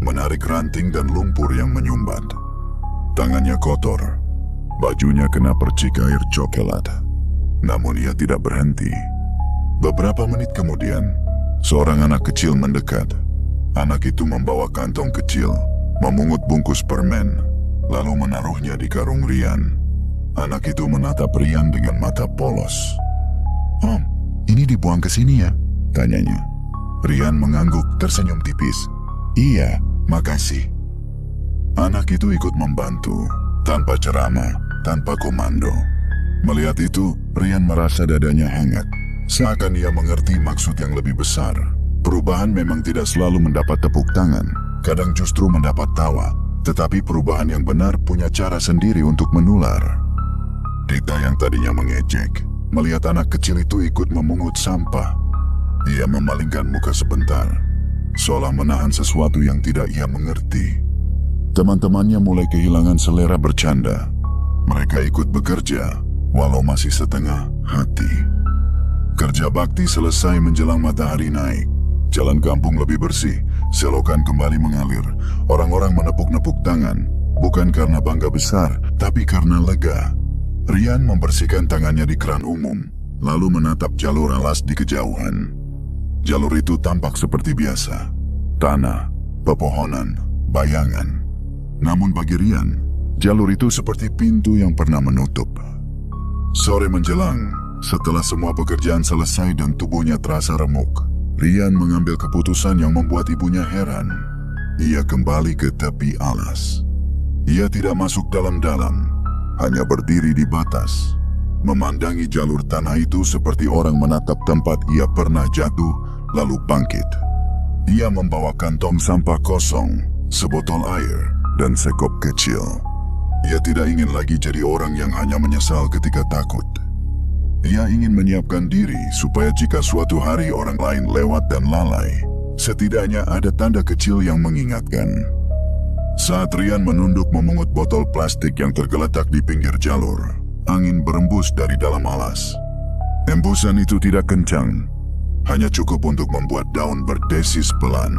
menarik ranting dan lumpur yang menyumbat. Tangannya kotor, bajunya kena percik air coklat. Namun ia tidak berhenti. Beberapa menit kemudian, seorang anak kecil mendekat. Anak itu membawa kantong kecil, memungut bungkus permen, lalu menaruhnya di karung Rian. Anak itu menatap Rian dengan mata polos. "Om, ini dibuang ke sini ya?" tanyanya. Rian mengangguk tersenyum tipis. "Iya, makasih." Anak itu ikut membantu, tanpa ceramah, tanpa komando. Melihat itu, Rian merasa dadanya hangat. Seakan ia mengerti maksud yang lebih besar. Perubahan memang tidak selalu mendapat tepuk tangan, kadang justru mendapat tawa, tetapi perubahan yang benar punya cara sendiri untuk menular. Dita yang tadinya mengejek, melihat anak kecil itu ikut memungut sampah. Ia memalingkan muka sebentar, seolah menahan sesuatu yang tidak ia mengerti. Teman-temannya mulai kehilangan selera bercanda. Mereka ikut bekerja, walau masih setengah hati. Kerja bakti selesai menjelang matahari naik. Jalan kampung lebih bersih, selokan kembali mengalir. Orang-orang menepuk-nepuk tangan, bukan karena bangga besar, tapi karena lega. Rian membersihkan tangannya di keran umum, lalu menatap jalur alas di kejauhan. Jalur itu tampak seperti biasa. Tanah, pepohonan, bayangan. Namun bagi Rian, jalur itu seperti pintu yang pernah menutup. Sore menjelang, setelah semua pekerjaan selesai dan tubuhnya terasa remuk, Rian mengambil keputusan yang membuat ibunya heran. Ia kembali ke tepi alas. Ia tidak masuk dalam-dalam, hanya berdiri di batas, memandangi jalur tanah itu seperti orang menatap tempat ia pernah jatuh, lalu bangkit. Ia membawa kantong sampah kosong, sebotol air, dan sekop kecil. Ia tidak ingin lagi jadi orang yang hanya menyesal ketika takut. Ia ingin menyiapkan diri supaya jika suatu hari orang lain lewat dan lalai, setidaknya ada tanda kecil yang mengingatkan. Saat Rian menunduk memungut botol plastik yang tergeletak di pinggir jalur, angin berembus dari dalam alas. Embusan itu tidak kencang, hanya cukup untuk membuat daun berdesis pelan.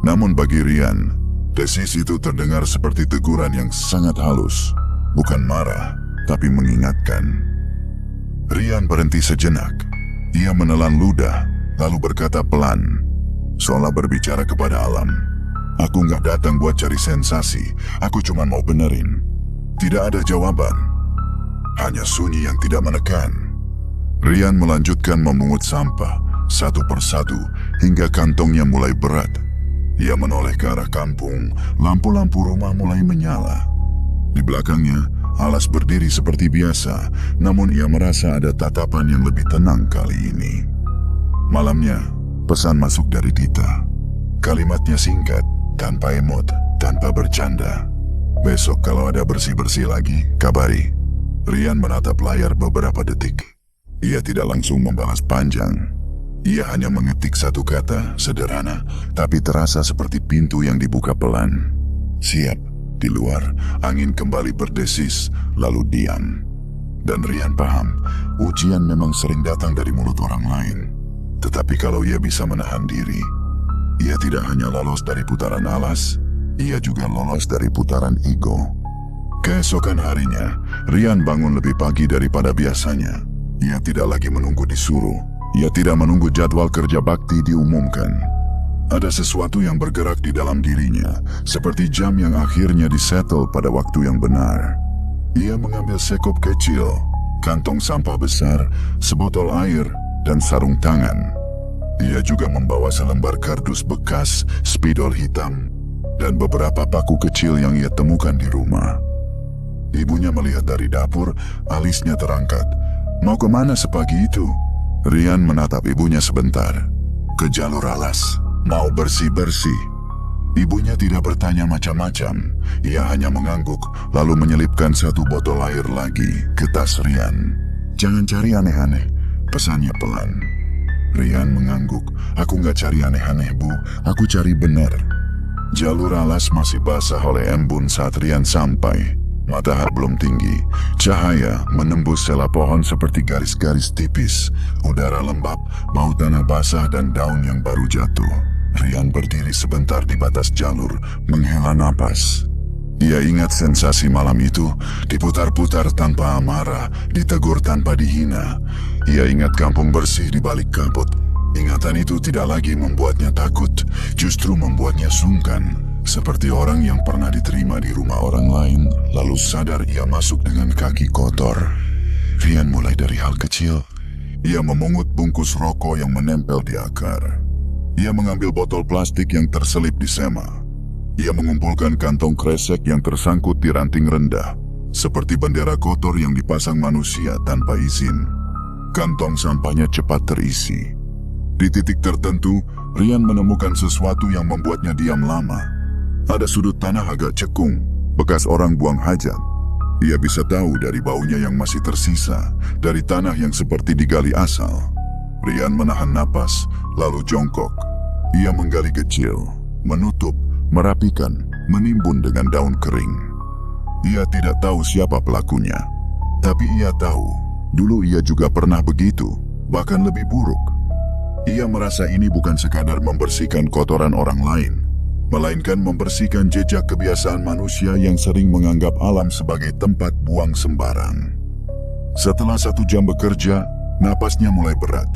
Namun bagi Rian, desis itu terdengar seperti teguran yang sangat halus, bukan marah, tapi mengingatkan. Rian berhenti sejenak. Ia menelan ludah, lalu berkata pelan, seolah berbicara kepada alam. Aku nggak datang buat cari sensasi, aku cuma mau benerin. Tidak ada jawaban, hanya sunyi yang tidak menekan. Rian melanjutkan memungut sampah, satu persatu, hingga kantongnya mulai berat. Ia menoleh ke arah kampung, lampu-lampu rumah mulai menyala. Di belakangnya, alas berdiri seperti biasa, namun ia merasa ada tatapan yang lebih tenang kali ini. Malamnya, pesan masuk dari Dita. Kalimatnya singkat, tanpa emot, tanpa bercanda. Besok kalau ada bersih-bersih lagi, kabari. Rian menatap layar beberapa detik. Ia tidak langsung membalas panjang. Ia hanya mengetik satu kata, sederhana, tapi terasa seperti pintu yang dibuka pelan. Siap. Di luar, angin kembali berdesis, lalu diam. Dan Rian paham, ujian memang sering datang dari mulut orang lain. Tetapi kalau ia bisa menahan diri, ia tidak hanya lolos dari putaran alas, ia juga lolos dari putaran ego. Keesokan harinya, Rian bangun lebih pagi daripada biasanya. Ia tidak lagi menunggu disuruh. Ia tidak menunggu jadwal kerja bakti diumumkan. Ada sesuatu yang bergerak di dalam dirinya, seperti jam yang akhirnya disetel pada waktu yang benar. Ia mengambil sekop kecil, kantong sampah besar, sebotol air, dan sarung tangan. Ia juga membawa selembar kardus bekas, spidol hitam, dan beberapa paku kecil yang ia temukan di rumah. Ibunya melihat dari dapur, alisnya terangkat. Mau kemana sepagi itu? Rian menatap ibunya sebentar. Ke jalur alas. Mau bersih-bersih. Ibunya tidak bertanya macam-macam. Ia hanya mengangguk, lalu menyelipkan satu botol air lagi ke tas Rian. Jangan cari aneh-aneh, pesannya pelan. Rian mengangguk. Aku nggak cari aneh-aneh, Bu. Aku cari benar. Jalur alas masih basah oleh embun saat Rian sampai. Matahari belum tinggi. Cahaya menembus sela pohon seperti garis-garis tipis. Udara lembab, bau tanah basah dan daun yang baru jatuh. Rian berdiri sebentar di batas jalur, menghela napas. Ia ingat sensasi malam itu, diputar-putar tanpa amarah, ditegur tanpa dihina. Ia ingat kampung bersih di balik kabut. Ingatan itu tidak lagi membuatnya takut, justru membuatnya sungkan. Seperti orang yang pernah diterima di rumah orang lain, lalu sadar ia masuk dengan kaki kotor. Rian mulai dari hal kecil. Ia memungut bungkus rokok yang menempel di akar. Ia mengambil botol plastik yang terselip di sema. Ia mengumpulkan kantong kresek yang tersangkut di ranting rendah, seperti bendera kotor yang dipasang manusia tanpa izin. Kantong sampahnya cepat terisi. Di titik tertentu, Rian menemukan sesuatu yang membuatnya diam lama. Ada sudut tanah agak cekung, bekas orang buang hajat. Ia bisa tahu dari baunya yang masih tersisa, dari tanah yang seperti digali asal. Rian menahan napas, lalu jongkok. Ia menggali kecil, menutup, merapikan, menimbun dengan daun kering. Ia tidak tahu siapa pelakunya, tapi ia tahu, dulu ia juga pernah begitu, bahkan lebih buruk. Ia merasa ini bukan sekadar membersihkan kotoran orang lain, melainkan membersihkan jejak kebiasaan manusia yang sering menganggap alam sebagai tempat buang sembarang. Setelah 1 jam bekerja, napasnya mulai berat.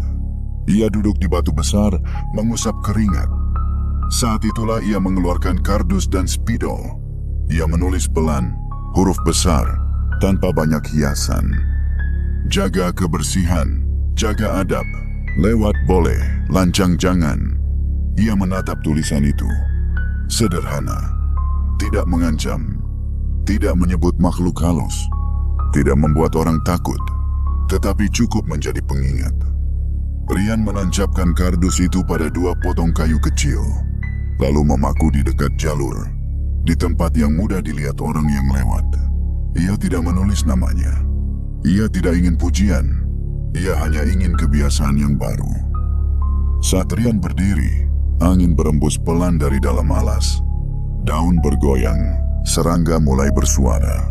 Ia duduk di batu besar, mengusap keringat. Saat itulah ia mengeluarkan kardus dan spidol. Ia menulis pelan, huruf besar, tanpa banyak hiasan. Jaga kebersihan, jaga adab, lewat boleh, lancang jangan. Ia menatap tulisan itu. Sederhana, tidak mengancam, tidak menyebut makhluk halus, tidak membuat orang takut, tetapi cukup menjadi pengingat. Rian menancapkan kardus itu pada 2 potong kayu kecil, lalu memaku di dekat jalur, di tempat yang mudah dilihat orang yang lewat. Ia tidak menulis namanya. Ia tidak ingin pujian. Ia hanya ingin kebiasaan yang baru. Saat Rian berdiri, angin berembus pelan dari dalam alas. Daun bergoyang, serangga mulai bersuara.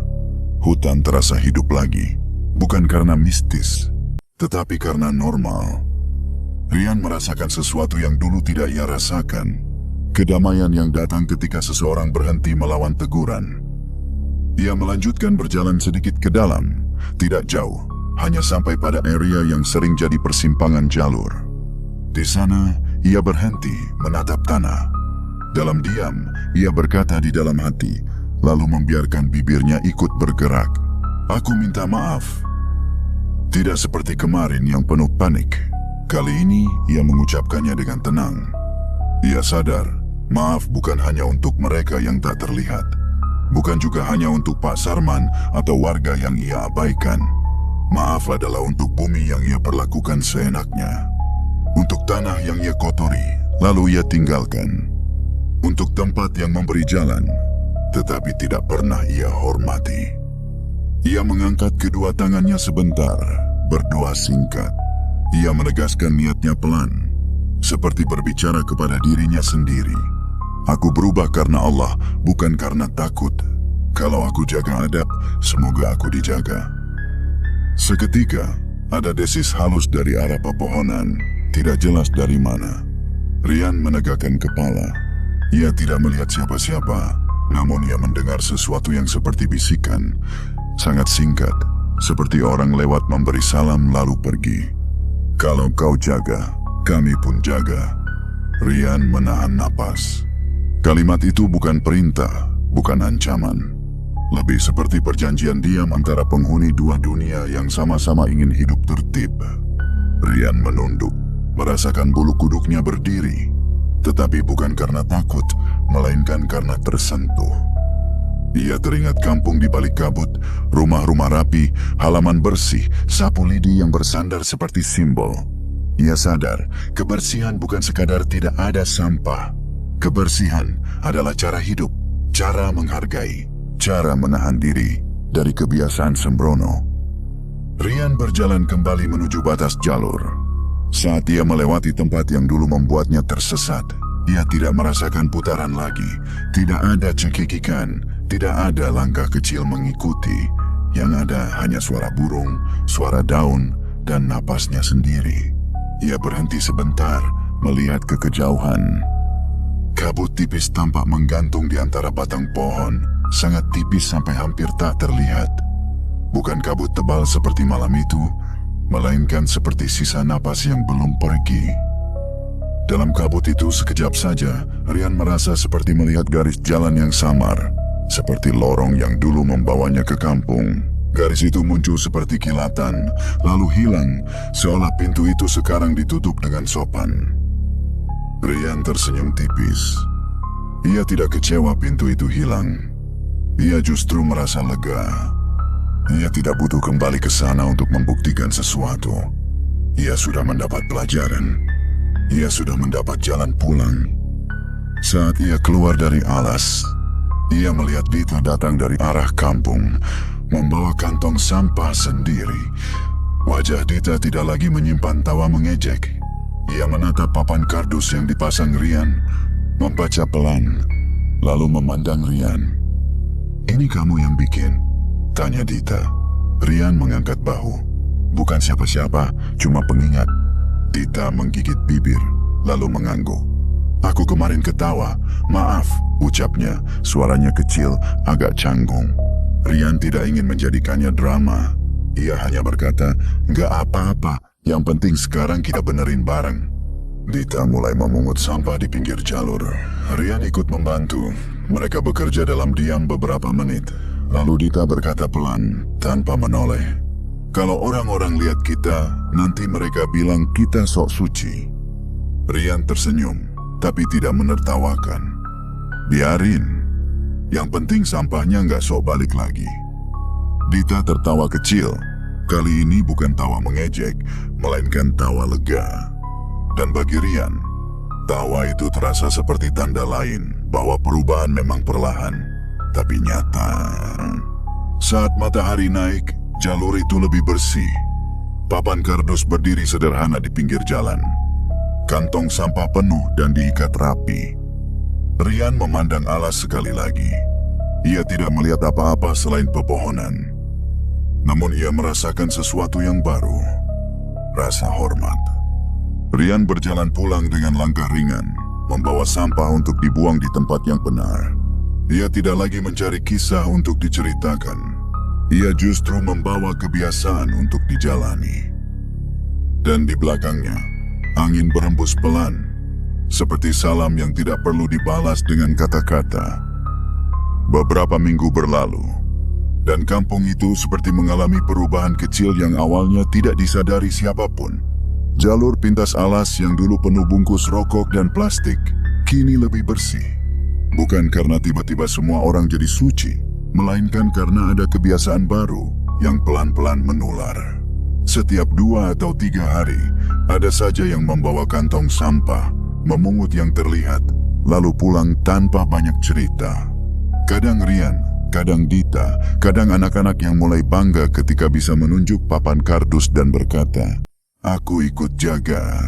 Hutan terasa hidup lagi, bukan karena mistis, tetapi karena normal. Rian merasakan sesuatu yang dulu tidak ia rasakan. Kedamaian yang datang ketika seseorang berhenti melawan teguran. Ia melanjutkan berjalan sedikit ke dalam, tidak jauh, hanya sampai pada area yang sering jadi persimpangan jalur. Di sana, ia berhenti menatap tanah. Dalam diam, ia berkata di dalam hati, lalu membiarkan bibirnya ikut bergerak. Aku minta maaf. Tidak seperti kemarin yang penuh panik. Kali ini, ia mengucapkannya dengan tenang. Ia sadar, maaf bukan hanya untuk mereka yang tak terlihat. Bukan juga hanya untuk Pak Sarman atau warga yang ia abaikan. Maaf adalah untuk bumi yang ia perlakukan seenaknya. Untuk tanah yang ia kotori, lalu ia tinggalkan. Untuk tempat yang memberi jalan, tetapi tidak pernah ia hormati. Ia mengangkat kedua tangannya sebentar, berdoa singkat. Ia menegaskan niatnya pelan, seperti berbicara kepada dirinya sendiri. Aku berubah karena Allah, bukan karena takut. Kalau aku jaga adab, semoga aku dijaga. Seketika, ada desis halus dari arah pepohonan, tidak jelas dari mana. Rian menegakkan kepala. Ia tidak melihat siapa-siapa, namun ia mendengar sesuatu yang seperti bisikan. Sangat singkat, seperti orang lewat memberi salam lalu pergi. Kalau kau jaga, kami pun jaga. Rian menahan napas. Kalimat itu bukan perintah, bukan ancaman. Lebih seperti perjanjian diam antara penghuni dua dunia yang sama-sama ingin hidup tertib. Rian menunduk, merasakan bulu kuduknya berdiri. Tetapi bukan karena takut, melainkan karena tersentuh. Ia teringat kampung di balik kabut, rumah-rumah rapi, halaman bersih, sapu lidi yang bersandar seperti simbol. Ia sadar, kebersihan bukan sekadar tidak ada sampah. Kebersihan adalah cara hidup, cara menghargai, cara menahan diri dari kebiasaan sembrono. Rian berjalan kembali menuju batas jalur. Saat ia melewati tempat yang dulu membuatnya tersesat, ia tidak merasakan putaran lagi. Tidak ada cekikikan, tidak ada langkah kecil mengikuti. Yang ada hanya suara burung, suara daun, dan napasnya sendiri. Ia berhenti sebentar, melihat ke kejauhan. Kabut tipis tampak menggantung di antara batang pohon, sangat tipis sampai hampir tak terlihat. Bukan kabut tebal seperti malam itu, melainkan seperti sisa napas yang belum pergi. Dalam kabut itu sekejap saja, Rian merasa seperti melihat garis jalan yang samar, seperti lorong yang dulu membawanya ke kampung. Garis itu muncul seperti kilatan, lalu hilang, seolah pintu itu sekarang ditutup dengan sopan. Rian tersenyum tipis. Ia tidak kecewa pintu itu hilang. Ia justru merasa lega. Ia tidak butuh kembali ke sana untuk membuktikan sesuatu. Ia sudah mendapat pelajaran. Ia sudah mendapat jalan pulang. Saat ia keluar dari alas, ia melihat Dita datang dari arah kampung, membawa kantong sampah sendiri. Wajah Dita tidak lagi menyimpan tawa mengejek. Ia menatap papan kardus yang dipasang Rian, membaca pelan, lalu memandang Rian. "Ini kamu yang bikin?" tanya Dita. Rian mengangkat bahu. "Bukan siapa-siapa, cuma pengingat." Dita menggigit bibir, lalu mengangguk. "Aku kemarin ketawa, maaf," ucapnya, suaranya kecil, agak canggung. Rian tidak ingin menjadikannya drama. Ia hanya berkata, "Nggak apa-apa, yang penting sekarang kita benerin bareng." Dita mulai memungut sampah di pinggir jalur. Rian ikut membantu. Mereka bekerja dalam diam beberapa menit. Lalu Dita berkata pelan, tanpa menoleh, "Kalau orang-orang lihat kita, nanti mereka bilang kita sok suci." Rian tersenyum, tapi tidak menertawakan. "Biarin. Yang penting sampahnya nggak sok balik lagi." Dita tertawa kecil. Kali ini bukan tawa mengejek, melainkan tawa lega. Dan bagi Rian, tawa itu terasa seperti tanda lain bahwa perubahan memang perlahan, tapi nyata. Saat matahari naik, jalur itu lebih bersih. Papan kardus berdiri sederhana di pinggir jalan. Kantong sampah penuh dan diikat rapi. Rian memandang alas sekali lagi. Ia tidak melihat apa-apa selain pepohonan. Namun ia merasakan sesuatu yang baru. Rasa hormat. Rian berjalan pulang dengan langkah ringan, membawa sampah untuk dibuang di tempat yang benar. Ia tidak lagi mencari kisah untuk diceritakan. Ia justru membawa kebiasaan untuk dijalani. Dan di belakangnya, angin berembus pelan, seperti salam yang tidak perlu dibalas dengan kata-kata. Beberapa minggu berlalu, dan kampung itu seperti mengalami perubahan kecil yang awalnya tidak disadari siapapun. Jalur pintas alas yang dulu penuh bungkus rokok dan plastik, kini lebih bersih. Bukan karena tiba-tiba semua orang jadi suci, melainkan karena ada kebiasaan baru yang pelan-pelan menular. Setiap 2 atau 3 hari, ada saja yang membawa kantong sampah, memungut yang terlihat, lalu pulang tanpa banyak cerita. Kadang Rian, kadang Dita, kadang anak-anak yang mulai bangga ketika bisa menunjuk papan kardus dan berkata, "Aku ikut jaga."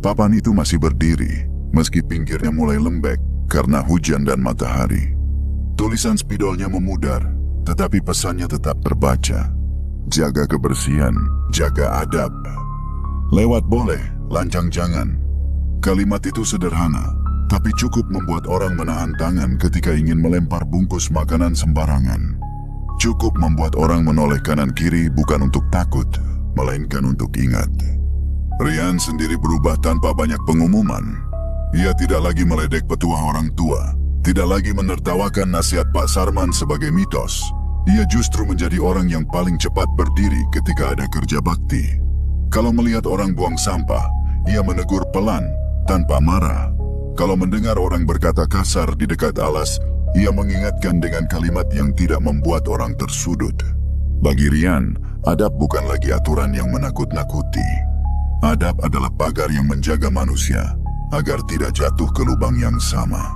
Papan itu masih berdiri, meski pinggirnya mulai lembek karena hujan dan matahari. Tulisan spidolnya memudar, tetapi pesannya tetap terbaca. Jaga kebersihan, jaga adab. Lewat boleh, lancang jangan. Kalimat itu sederhana, tapi cukup membuat orang menahan tangan ketika ingin melempar bungkus makanan sembarangan. Cukup membuat orang menoleh kanan kiri bukan untuk takut, melainkan untuk ingat. Rian sendiri berubah tanpa banyak pengumuman. Ia tidak lagi meledek petuah orang tua, tidak lagi menertawakan nasihat Pak Sarman sebagai mitos. Ia justru menjadi orang yang paling cepat berdiri ketika ada kerja bakti. Kalau melihat orang buang sampah, ia menegur pelan, tanpa marah. Kalau mendengar orang berkata kasar di dekat alas, ia mengingatkan dengan kalimat yang tidak membuat orang tersudut. Bagi Rian, adab bukan lagi aturan yang menakut-nakuti. Adab adalah pagar yang menjaga manusia, agar tidak jatuh ke lubang yang sama.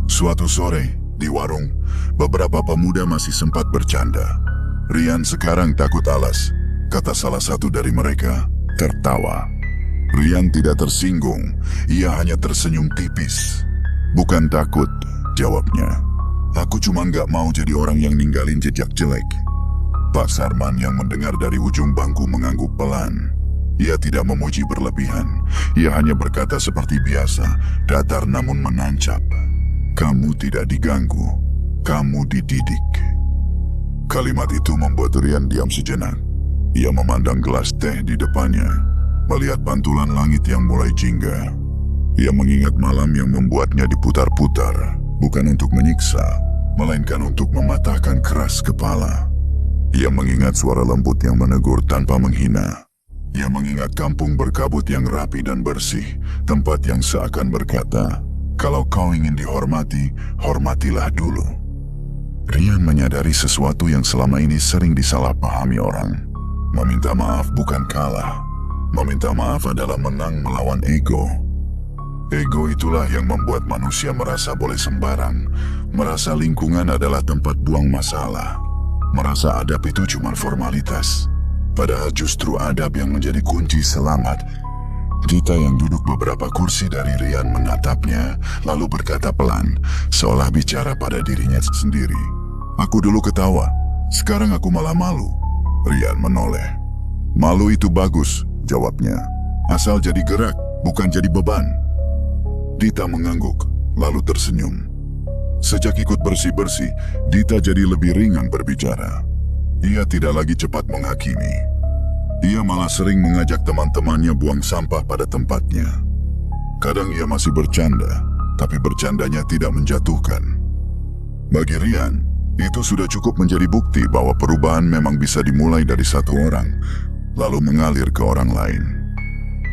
Suatu sore, di warung, beberapa pemuda masih sempat bercanda. "Rian sekarang takut alas," kata salah satu dari mereka, tertawa. Rian tidak tersinggung, ia hanya tersenyum tipis. "Bukan takut," jawabnya. "Aku cuma nggak mau jadi orang yang ninggalin jejak jelek." Pak Sarman yang mendengar dari ujung bangku mengangguk pelan. Ia tidak memuji berlebihan, ia hanya berkata seperti biasa, datar namun menancap. "Kamu tidak diganggu, kamu dididik." Kalimat itu membuat Rian diam sejenak. Ia memandang gelas teh di depannya, melihat pantulan langit yang mulai jingga. Ia mengingat malam yang membuatnya diputar-putar, bukan untuk menyiksa, melainkan untuk mematahkan keras kepala. Ia mengingat suara lembut yang menegur tanpa menghina. Ia mengingat kampung berkabut yang rapi dan bersih, tempat yang seakan berkata, "Kalau kau ingin dihormati, hormatilah dulu." Rian menyadari sesuatu yang selama ini sering disalahpahami orang. Meminta maaf bukan kalah. Meminta maaf adalah menang melawan ego. Ego itulah yang membuat manusia merasa boleh sembarang, merasa lingkungan adalah tempat buang masalah, merasa adab itu cuma formalitas, padahal justru adab yang menjadi kunci selamat. Dita yang duduk beberapa kursi dari Rian menatapnya, lalu berkata pelan, seolah bicara pada dirinya sendiri. "Aku dulu ketawa, sekarang aku malah malu." Rian menoleh. "Malu itu bagus," jawabnya. "Asal jadi gerak, bukan jadi beban." Dita mengangguk, lalu tersenyum. Sejak ikut bersih-bersih, Dita jadi lebih ringan berbicara. Ia tidak lagi cepat menghakimi. Ia malah sering mengajak teman-temannya buang sampah pada tempatnya. Kadang ia masih bercanda, tapi bercandanya tidak menjatuhkan. Bagi Rian, itu sudah cukup menjadi bukti bahwa perubahan memang bisa dimulai dari satu orang, lalu mengalir ke orang lain.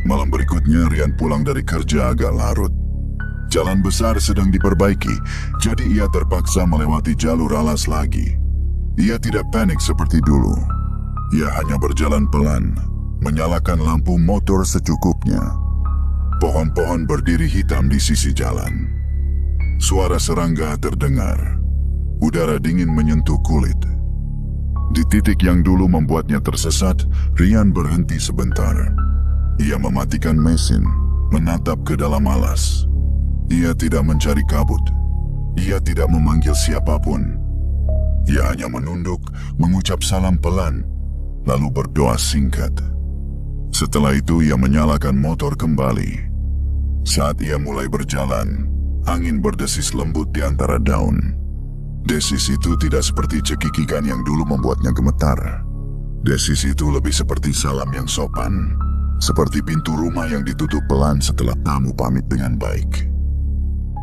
Malam berikutnya Rian pulang dari kerja agak larut. Jalan besar sedang diperbaiki, jadi ia terpaksa melewati jalur alas lagi. Ia tidak panik seperti dulu. Ia hanya berjalan pelan, menyalakan lampu motor secukupnya. Pohon-pohon berdiri hitam di sisi jalan. Suara serangga terdengar. Udara dingin menyentuh kulit. Di titik yang dulu membuatnya tersesat, Rian berhenti sebentar. Ia mematikan mesin, menatap ke dalam alas. Ia tidak mencari kabut. Ia tidak memanggil siapapun. Ia hanya menunduk, mengucap salam pelan, lalu berdoa singkat. Setelah itu ia menyalakan motor kembali. Saat ia mulai berjalan, angin berdesis lembut di antara daun. Desis itu tidak seperti cekikikan yang dulu membuatnya gemetar. Desis itu lebih seperti salam yang sopan, seperti pintu rumah yang ditutup pelan setelah tamu pamit dengan baik.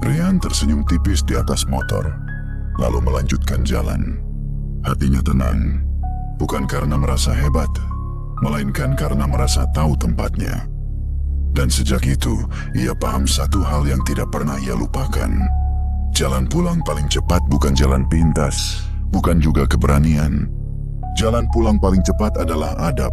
Rian tersenyum tipis di atas motor, lalu melanjutkan jalan. Hatinya tenang, bukan karena merasa hebat, melainkan karena merasa tahu tempatnya. Dan sejak itu, ia paham satu hal yang tidak pernah ia lupakan. Jalan pulang paling cepat bukan jalan pintas, bukan juga keberanian. Jalan pulang paling cepat adalah adab.